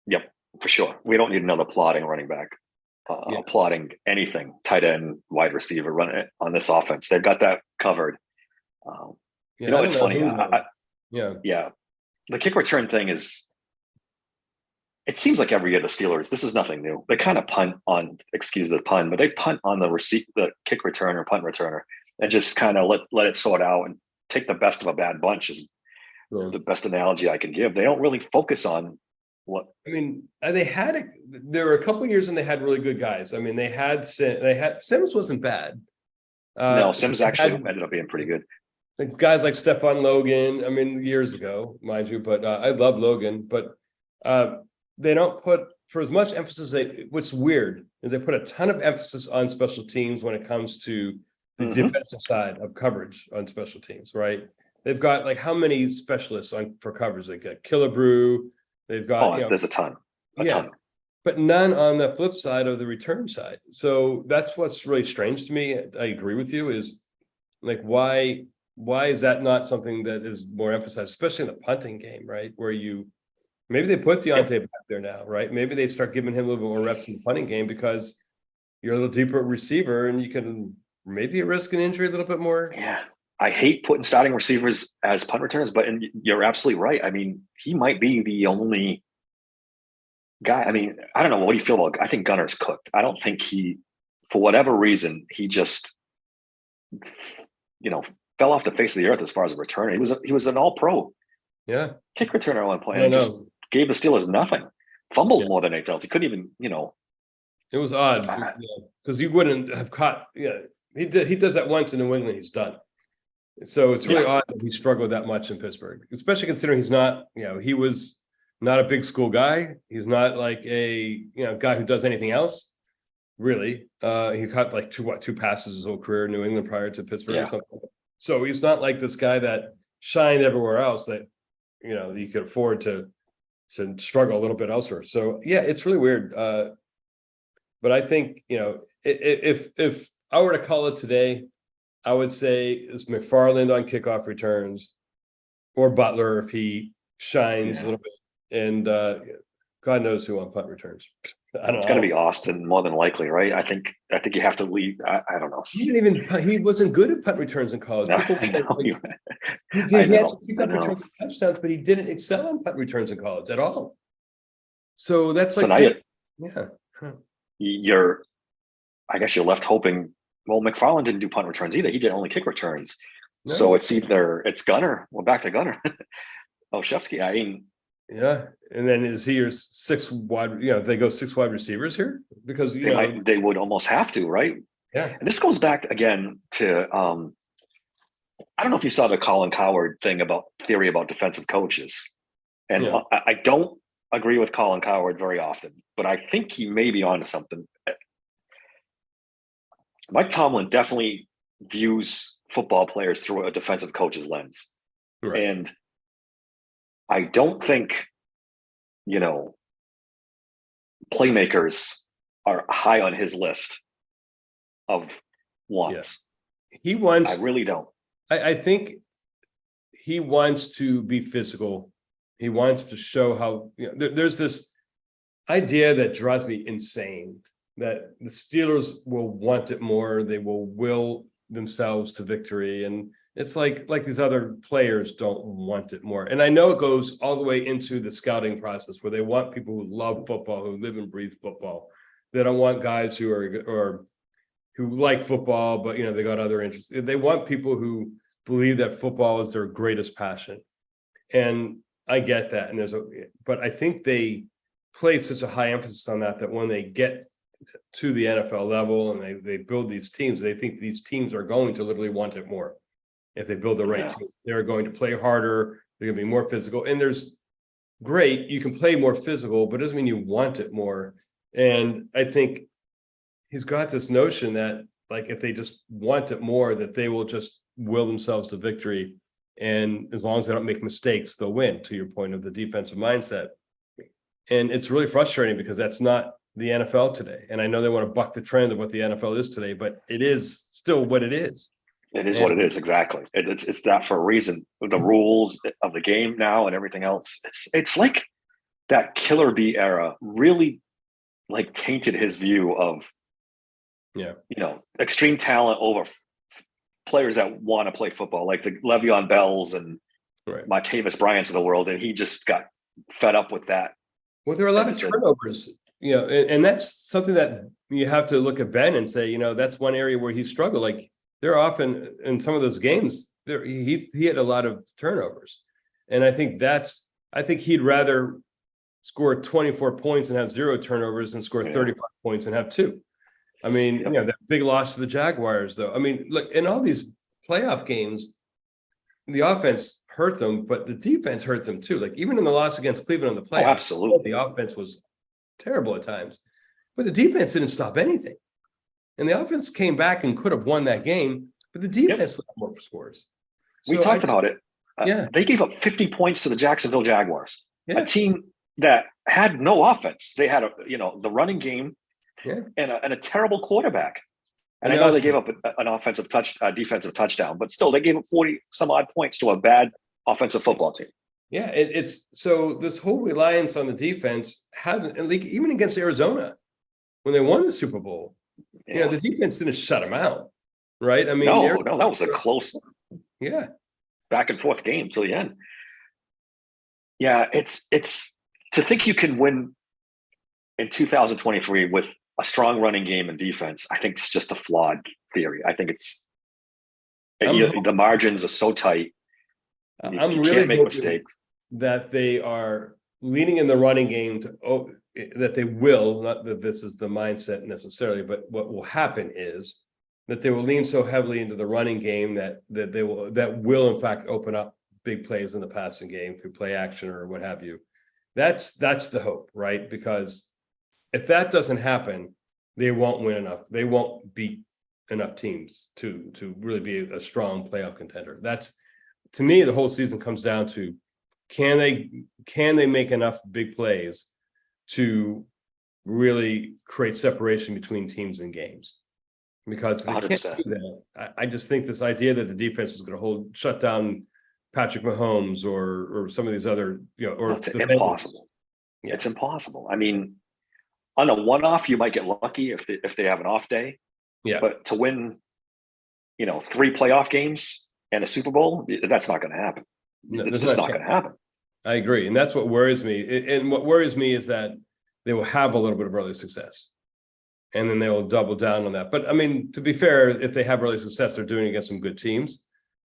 Yep, for sure. We don't need another plodding running back. Plotting anything, tight end, wide receiver, run it on this offense. They've got that covered. It's funny. The kick return thing is, it seems like every year the Steelers, this is nothing new. They kind of punt on, excuse the pun, but they punt on the kick returner, punt returner, and just kind of let it sort out and take the best of a bad bunch is the best analogy I can give. They don't really focus on what. I mean, there were a couple of years when they had really good guys. I mean, they had Sims wasn't bad. No, Sims actually ended up being pretty good. Guys like Stephon Logan, I mean, years ago, mind you, but I love Logan, but they don't put, for as much emphasis, what's weird is they put a ton of emphasis on special teams when it comes to the defensive side of coverage on special teams, right? They've got like how many specialists for coverage? They got Killebrew, they've got there's a ton. But none on the flip side of the return side. So that's what's really strange to me. I agree with you, is like, why is that not something that is more emphasized, especially in the punting game, right? Where maybe they put Deontay back there now, right? Maybe they start giving him a little bit more reps in the punting game, because you're a little deeper receiver and you can maybe risk an injury a little bit more. Yeah. I hate putting starting receivers as punt returners, but you're absolutely right. I mean, he might be the only guy. I mean, I don't know. What do you feel about? I think Gunner's cooked. I don't think for whatever reason, he just, fell off the face of the earth as far as a returner. He was an all-pro. Yeah. Kick returner at one point, and just gave the Steelers nothing. Fumbled more than anything else. He couldn't even, It was odd, because you wouldn't have caught. Yeah, he does that once in New England, he's done. So it's really odd that he struggled that much in Pittsburgh, especially considering he's not. He was not a big school guy. He's not like a guy who does anything else. Really, he caught like two passes his whole career in New England prior to Pittsburgh or something. So he's not like this guy that shined everywhere else that you could afford to struggle a little bit elsewhere. So it's really weird. But I think if I were to call it today, I would say it's McFarland on kickoff returns, or Butler if he shines a little bit, and God knows who on punt returns. It's going to be Austin more than likely, right? I think you have to leave. I don't know. He wasn't good at punt returns in college. No, he had some kickoff returns and touchdowns, but he didn't excel on punt returns in college at all. So that's like, I guess you're left hoping. Well, McFarland didn't do punt returns either. He did only kick returns. No. So it's Gunner. We're back to Gunner. Olszewski. I mean, and then is he your six wide? They go six wide receivers here, because they would almost have to, right? Yeah. And this goes back again to I don't know if you saw the Colin Cowherd theory about defensive coaches, and I don't agree with Colin Cowherd very often, but I think he may be onto something. Mike Tomlin definitely views football players through a defensive coach's lens. Right. And I don't think, playmakers are high on his list of wants. he I wants. really don't. I think he wants to be physical. He wants to show how, there's this idea that drives me insane, that the Steelers will want it more. They will themselves to victory. And it's like these other players don't want it more. And I know it goes all the way into the scouting process where they want people who love football, who live and breathe football. They don't want guys who like football, but they got other interests. They want people who believe that football is their greatest passion. And I get that. But I think they place such a high emphasis on that when they get to the NFL level and they build these teams, they think these teams are going to literally want it more. If they build the right team, they're going to play harder, they're going to be more physical. And great, you can play more physical, but it doesn't mean you want it more. And I think he's got this notion that if they just want it more, that they will just will themselves to victory. And as long as they don't make mistakes, they'll win, to your point of the defensive mindset. And it's really frustrating because that's not the NFL today. And I know they want to buck the trend of what the NFL is today, but it is still what it is. It is what it is, exactly. It's that for a reason. The rules of the game now and everything else. It's like that Killer Bee era really tainted his view of extreme talent over players that want to play football, like the Le'Veon Bells and Martavis Bryant's of the world, and he just got fed up with that. Well, there are a lot of turnovers, and that's something that you have to look at Ben and say, that's one area where he struggled. There are often in some of those games he had a lot of turnovers, and I think he'd rather score 24 points and have 0 turnovers than score 35 points and have 2. I mean, that big loss to the Jaguars, though. I mean, look, in all these playoff games, the offense hurt them, but the defense hurt them too. Even in the loss against Cleveland in the playoffs, absolutely, the offense was terrible at times, but the defense didn't stop anything. And the offense came back and could have won that game, but the defense left more scores. We talked about it. They gave up 50 points to the Jacksonville Jaguars, a team that had no offense. They had the running game and a terrible quarterback. And I know they gave up an defensive touchdown, but still they gave up 40 some odd points to a bad offensive football team. Yeah, it's so this whole reliance on the defense hasn't, even against Arizona when they won the Super Bowl, the defense didn't shut them out, right? I mean, no, that was a close, back and forth game till the end. Yeah, it's to think you can win in 2023 with a strong running game and defense. I think it's just a flawed theory. I think the margins are so tight. You really can't make mistakes. That they are leaning in the running game that they will, not that this is the mindset necessarily, but what will happen is that they will lean so heavily into the running game that will in fact open up big plays in the passing game through play action or what have you. That's the hope, right? Because if that doesn't happen, they won't win enough. They won't beat enough teams to really be a strong playoff contender. That's, to me, the whole season comes down to can they make enough big plays to really create separation between teams and games? Because they 100%. Can't do that. I just think this idea that the defense is going to shut down Patrick Mahomes or some of these other, it's impossible. Yeah. It's impossible. I mean, on a one-off, you might get lucky if they have an off day. Yeah. But to win, 3 playoff games and a Super Bowl, that's not going to happen. No, it's just not going to happen. I agree. And that's what worries me. And what worries me is that they will have a little bit of early success and then they will double down on that. But I mean, to be fair, if they have early success, they're doing it against some good teams.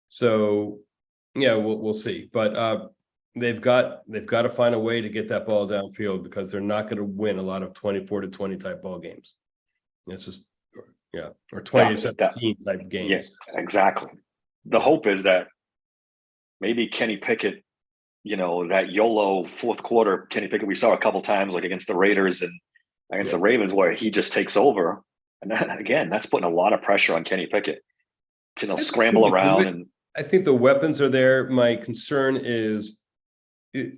So yeah, we'll see. But they've got to find a way to get that ball downfield because they're not going to win a lot of 24-20 type ball games. It's just, or 20-17 type games. Yes, exactly. The hope is that maybe Kenny Pickett, that YOLO fourth quarter Kenny Pickett we saw a couple times, like against the Raiders and against the Ravens, where he just takes over. And that, again, that's putting a lot of pressure on Kenny Pickett to scramble around. And I think the weapons are there. My concern is, and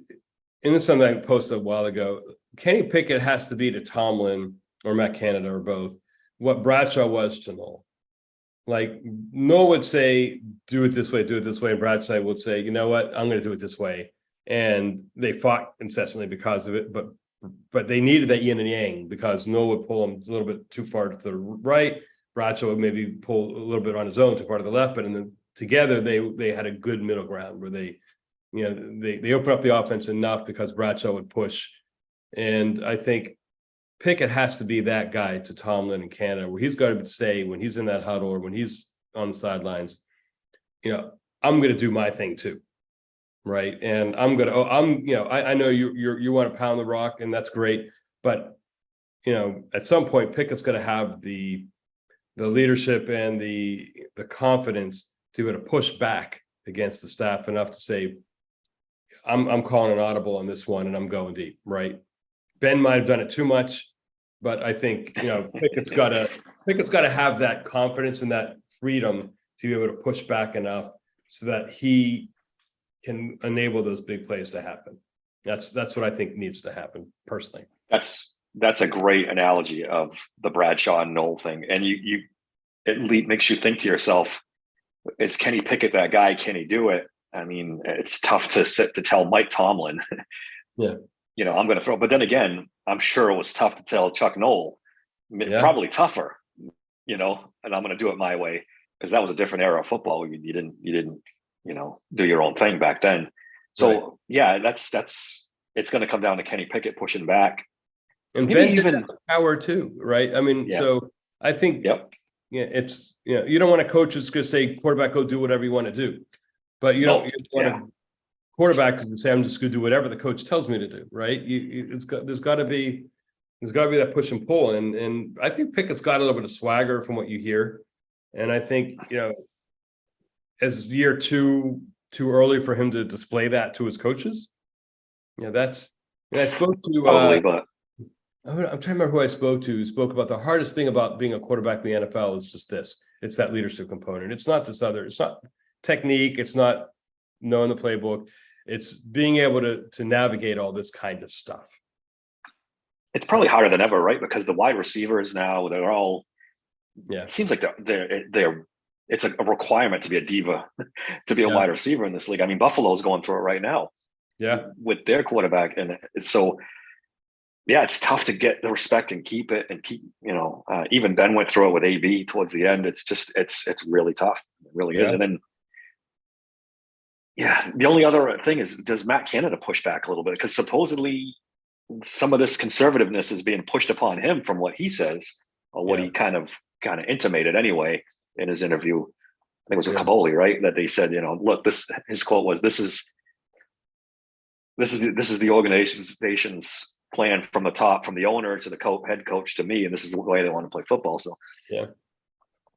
this is something I posted a while ago, Kenny Pickett has to be to Tomlin or Matt Canada or both what Bradshaw was to Noel. like Noah would say, do it this way, do it this way. And Bradshaw would say, you know what, I'm going to do it this way. And they fought incessantly because of it, but they needed that yin and yang, because Noah would pull them a little bit too far to the right. Bradshaw would maybe pull a little bit on his own too far to the left, but then together they had a good middle ground where they open up the offense enough because Bradshaw would push. And I think Pickett has to be that guy to Tomlin in Canada, where he's got to say when he's in that huddle or when he's on the sidelines, I'm going to do my thing too. Right. And I know you want to pound the rock, and that's great. But, at some point, Pickett's going to have the leadership and the confidence to be able to push back against the staff enough to say, I'm calling an audible on this one and I'm going deep. Right. Ben might have done it too much, but I think, Pickett's got to have that confidence and that freedom to be able to push back enough so that he can enable those big plays to happen. That's what I think needs to happen personally. That's a great analogy of the Bradshaw and Knoll thing. And it makes you think to yourself, is Kenny Pickett that guy? Can he do it? I mean, it's tough to tell Mike Tomlin, yeah, I'm going to throw, but then again, I'm sure it was tough to tell Chuck Knoll, probably tougher, and I'm going to do it my way, because that was a different era of football. You didn't, do your own thing back then. So right. Yeah, that's it's going to come down to Kenny Pickett pushing back. And maybe Ben even power too, right? I mean, yeah. So I think, it's, you don't want a coach who's going to say, quarterback, go do whatever you want to do. But you don't want a quarterback to say, I'm just going to do whatever the coach tells me to do, right? There's got to be that push and pull. And I think Pickett's got a little bit of swagger from what you hear. And I think, as year too early for him to display that to his coaches. I spoke to probably, but I'm trying to remember who I spoke to. Who spoke about the hardest thing about being a quarterback in the NFL is just this. It's that leadership component. It's not it's not technique. It's not knowing the playbook. It's being able to navigate all this kind of stuff. It's probably harder than ever, right? Because the wide receivers now, they're all, it seems like they're it's a requirement to be a diva, to be a wide receiver in this league. I mean, Buffalo's going through it right now. Yeah. With their quarterback. And so, it's tough to get the respect and keep it and keep, even Ben went through it with AB towards the end. It's just, it's really tough. It really is. And then, the only other thing is, does Matt Canada push back a little bit? Because supposedly some of this conservativeness is being pushed upon him from what he says, or what he kind of intimated anyway in his interview. I think it was with Kaboli, right? That they said, look, his quote was, this is the organization's plan from the top, from the owner to the head coach to me, and this is the way they want to play football. So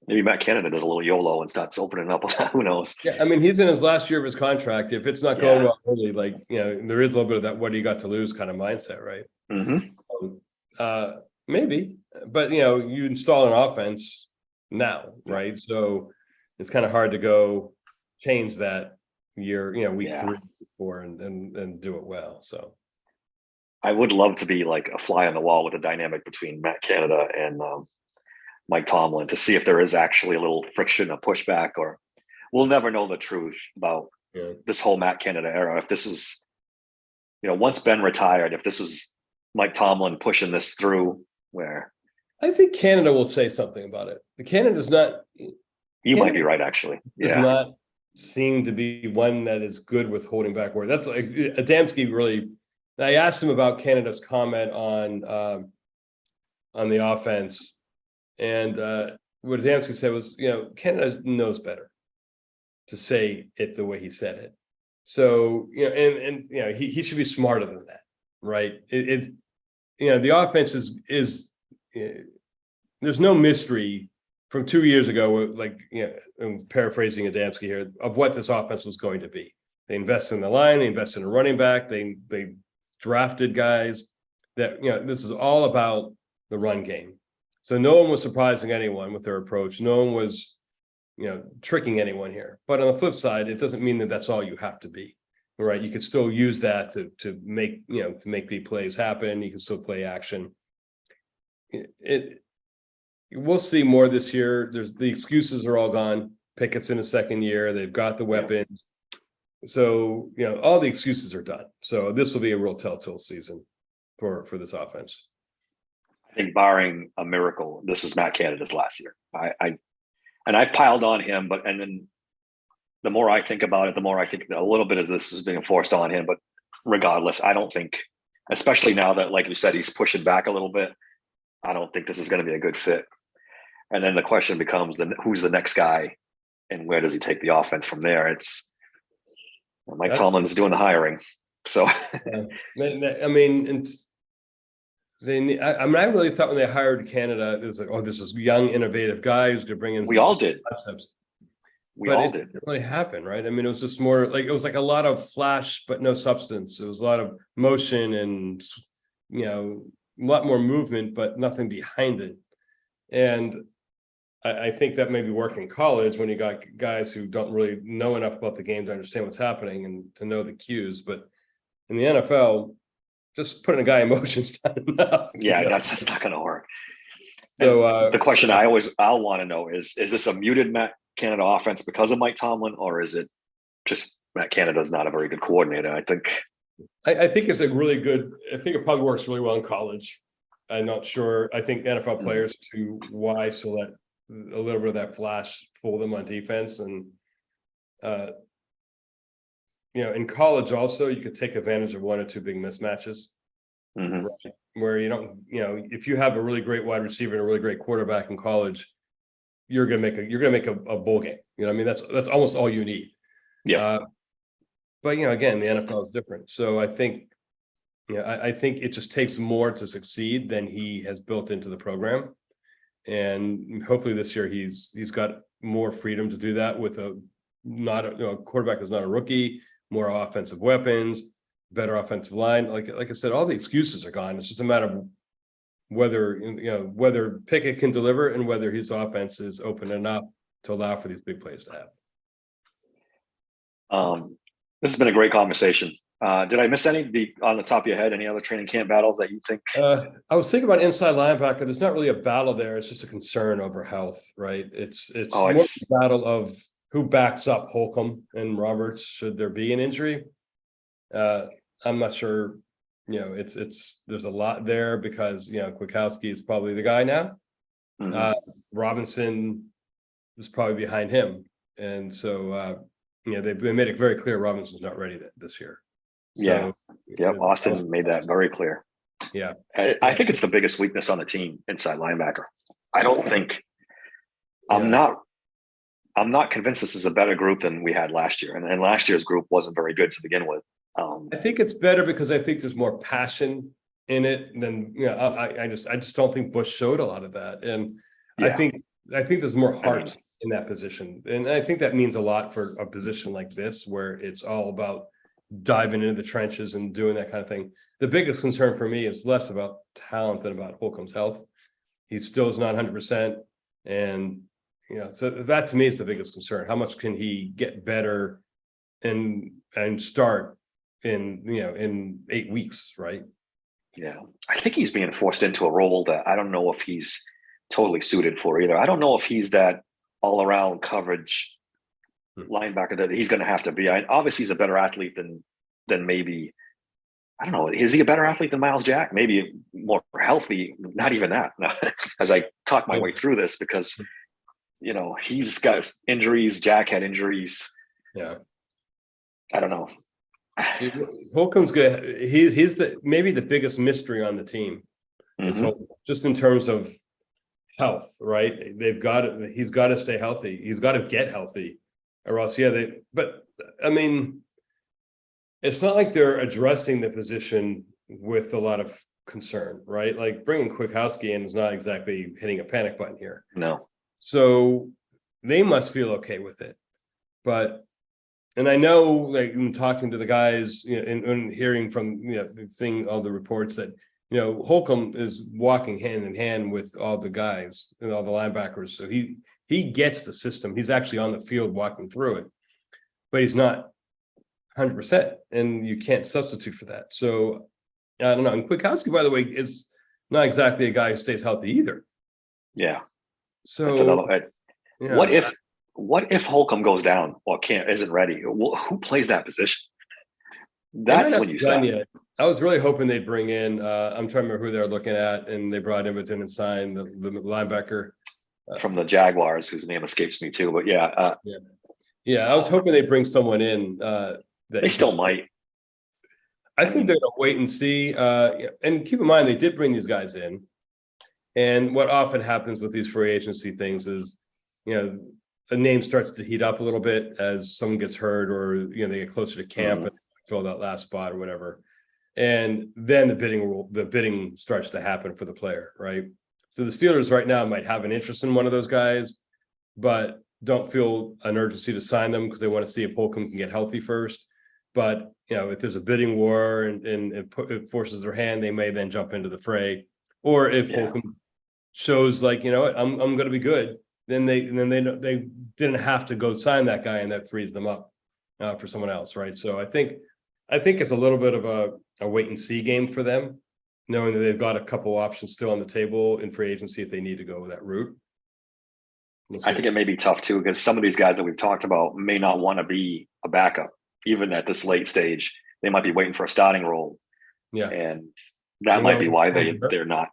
maybe Matt Canada does a little YOLO and starts opening up. Who knows? Yeah, I mean, he's in his last year of his contract. If it's not going well early, there is a little bit of that "what do you got to lose" kind of mindset, right? Mm-hmm. Maybe, but you install an offense now, right? So it's kind of hard to go change that week 3, 4 and do it well. So I would love to be like a fly on the wall with the dynamic between Matt Canada and Mike Tomlin to see if there is actually a little friction, a pushback, or we'll never know the truth about this whole Matt Canada era. If this is, once Ben retired, if this was Mike Tomlin pushing this through, where I think Canada will say something about it. The Canada's not. You might be right, actually. Does not seem to be one that is good with holding back word. That's like Adamski really. I asked him about Canada's comment on the offense, and what Adamski said was, Canada knows better to say it the way he said it. So he should be smarter than that, right? The offense is there's no mystery from 2 years ago, I'm paraphrasing Adamski here, of what this offense was going to be. They invest in the line, they invest in a running back, they drafted guys that, this is all about the run game. So no one was surprising anyone with their approach. No one was, tricking anyone here. But on the flip side, it doesn't mean that that's all you have to be, right? You could still use that to make, to make big plays happen. You can still play action. we'll see more this year. There's the excuses are all gone. Pickett's in his second year. They've got the weapons. So, all the excuses are done. So this will be a real telltale season for this offense. I think barring a miracle, this is Matt Canada's last year. I've piled on him, and then the more I think about it, the more I think that a little bit of this is being forced on him. But regardless, I don't think, especially now that, like you said, he's pushing back a little bit, I don't think this is going to be a good fit. And then the question becomes, who's the next guy, and where does he take the offense from there? It's Mike Tomlin's doing the hiring, so I mean, I really thought when they hired Canada, it was like, oh, this is young, innovative guy who's going to bring in. We all did. Concepts. We all did. It didn't really happen, right? I mean, it was just more like, it was like a lot of flash, but no substance. It was a lot of motion and, a lot more movement, but nothing behind it. And I think that maybe work in college when you got guys who don't really know enough about the game to understand what's happening and to know the cues. But in the NFL, just putting a guy in motion is not enough. Yeah, that's not going to work. So the question I'll want to know is this a muted Matt Canada offense because of Mike Tomlin, or is it just Matt Canada's not a very good coordinator? I think it's a really good. I think it probably works really well in college. I'm not sure. I think NFL players are too wise to let a little bit of that flash fool them on defense, and in college also you could take advantage of one or two big mismatches, right? Where you don't, if you have a really great wide receiver and a really great quarterback in college, you're gonna make a bowl game. I mean, that's almost all you need. Yeah. But again, the NFL is different. So I think, I think it just takes more to succeed than he has built into the program. And hopefully this year he's got more freedom to do that with a quarterback who's not a rookie, more offensive weapons, better offensive line. Like I said, all the excuses are gone. It's just a matter of whether Pickett can deliver and whether his offense is open enough to allow for these big plays to happen. This has been a great conversation. Did I miss any on the top of your head? Any other training camp battles that you think? I was thinking about inside linebacker. There's not really a battle there. It's just a concern over health, right? It's more a battle of who backs up Holcomb and Roberts should there be an injury. I'm not sure. There's a lot there because Kwiatkowski is probably the guy now. Robinson is probably behind him, and so they made it very clear Robinson's not ready this year. So, Austin made that very clear. Yeah, I think it's the biggest weakness on the team, inside linebacker. I don't think I'm not convinced this is a better group than we had last year, and last year's group wasn't very good to begin with. I think it's better because I think there's more passion in it than I just don't think Bush showed a lot of that, and I think there's more heart in that position, and I think that means a lot for a position like this where it's all about diving into the trenches and doing that kind of thing. The biggest concern for me is less about talent than about Holcomb's health. He still is not 100%, and so that to me is the biggest concern. How much can he get better and start in 8 weeks, right? Yeah, I think he's being forced into a role that I don't know if he's totally suited for either. I don't know if he's that all-around coverage linebacker that he's going to have to be. Obviously, he's a better athlete than maybe, I don't know. Is he a better athlete than Miles Jack? Maybe more healthy. Not even that. As I talk my way through this, because he's got injuries. Jack had injuries. Yeah, I don't know. Holcomb's good. He's maybe the biggest mystery on the team. Just in terms of health, right? He's got to stay healthy. He's got to get healthy, or else, but I mean, it's not like they're addressing the position with a lot of concern, right? Like bringing Kwiatkowski in is not exactly hitting a panic button here. No. So they must feel okay with it, and I know, like, in talking to the guys, and hearing from, seeing all the reports that, Holcomb is walking hand in hand with all the guys and all the linebackers. So he gets the system. He's actually on the field walking through it, but he's not 100%, and you can't substitute for that. So I don't know. And Kwiatkowski, by the way, is not exactly a guy who stays healthy either. Yeah. That's So another. yeah, What if Holcomb goes down or isn't ready? Who plays that position? they might That's not when be you done start yet. I was really hoping they'd bring in. I'm trying to remember who they're looking at, and they brought Edmonton and signed the linebacker. from the Jaguars, whose name escapes me too. But yeah, Yeah, yeah. I was hoping they bring someone in that they you could. still might. I I think mean, they're gonna wait and see. And keep in mind they did bring these guys in, and what often happens with these free agency things is, you know, a name starts to heat up a little bit as someone gets hurt or they get closer to camp mhm. and fill that last spot or whatever. And then the bidding starts to happen for the player, right? So the Steelers right now might have an interest in one of those guys, but don't feel an urgency to sign them because they want to see if Holcomb can get healthy first. But if there's a bidding war and it forces their hand, they may then jump into the fray. Or if Yeah, Holcomb shows like, what, I'm going to be good, then they didn't have to go sign that guy, and that frees them up for someone else, right? So I think it's a little bit of a wait and see game for them, knowing that they've got a couple options still on the table in free agency if they need to go that route. We'll I see. think it may be tough too because some of these guys that we've talked about may not want to be a backup, even at this late stage. They might be waiting for a starting role, Yeah. and that might be why they're not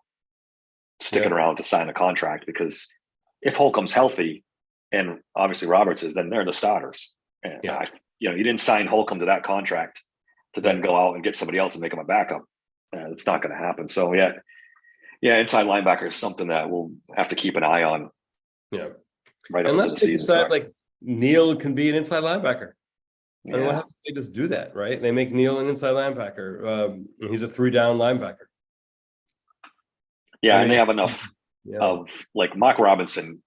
sticking Yeah. around to sign a contract. Because if Holcomb's healthy, and obviously Roberts is, then they're the starters. And Yeah. you didn't sign Holcomb to that contract to then go out and get somebody else and make him a backup. It's not going to happen. So yeah, inside linebacker is something that we'll have to keep an eye on. Yeah. Right up until the Unless they season decide starts. like Neil can be an inside linebacker. I mean, what Yeah, happens if they just do that, right? They make Neil an inside linebacker. He's a 3-down linebacker. yeah, I and they mean, have enough yeah. of like Mark Robinson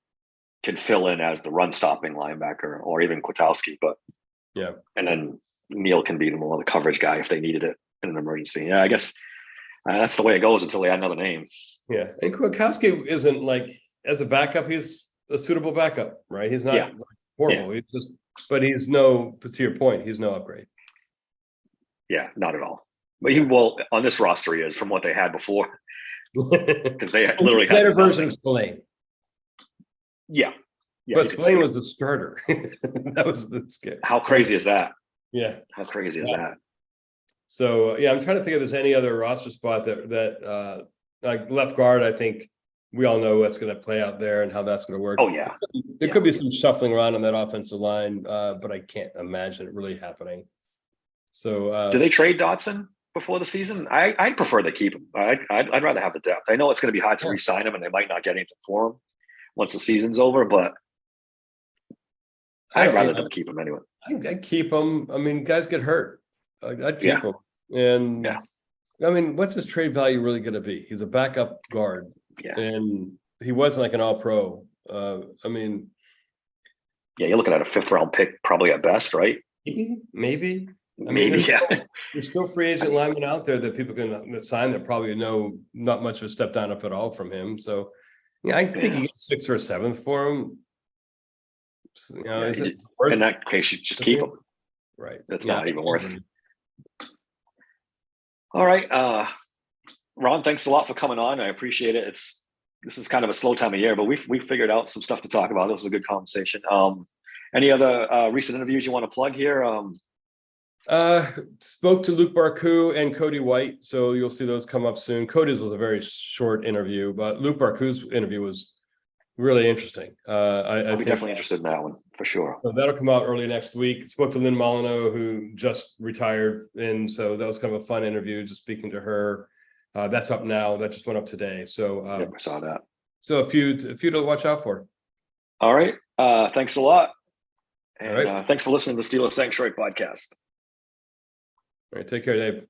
can fill in as the run stopping linebacker, or even Kwiatkowski, but Yeah. and then Neil can be more the coverage guy if they needed it in an emergency. Yeah, I guess that's the way it goes until they add another name. Yeah. And Kwiatkowski isn't like, as a backup, he's a suitable backup, right? He's not Yeah. horrible. He's just, but to your point, he's no upgrade. Yeah, not at all. But he will on this roster he is from what they had before because they literally had Better version nothing. of Spillane. Yeah, But you could Spillane see was the starter. That was the scare. how crazy is that? Yeah. How crazy is Yeah. that? So I'm trying to think if there's any other roster spot that like left guard. I think we all know what's going to play out there and how that's going to work. Oh yeah, There could be some shuffling around on that offensive line, but I can't imagine it really happening. So do they trade Dotson before the season? I'd prefer they keep him. I'd rather have the depth. I know it's going to be hard to re-sign him, and they might not get anything for him once the season's over. But I'd rather them keep him anyway. I'd keep him. I mean, guys get hurt. I'd keep him. And yeah, I mean, what's his trade value really going to be? He's a backup guard, and he wasn't like an all-pro. I mean, yeah, you're looking at a 5th round pick, probably at best, right? Maybe. I mean, there's still free agent linemen out there that people can sign that probably know not much of a step down, if at all, from him. So, I think you get 6th or 7th for him. In that case, you just keep him. Right. That's not even worth it. All right. Ron, thanks a lot for coming on. I appreciate it. This is kind of a slow time of year, but we figured out some stuff to talk about. This was a good conversation. Any other recent interviews you want to plug here? Spoke to Luke Barku and Cody White, so you'll see those come up soon. Cody's was a very short interview, but Luke Barku's interview was really interesting. I'll be definitely interested in that one for sure. So that'll come out early next week. Spoke to Lynn Molyneux, who just retired, and so that was kind of a fun interview, just speaking to her. That's up now. That just went up today. So I saw that. So a few to watch out for. All right. Thanks a lot. And all right. Thanks for listening to Steelers Sanctuary Podcast. All right. Take care, Dave.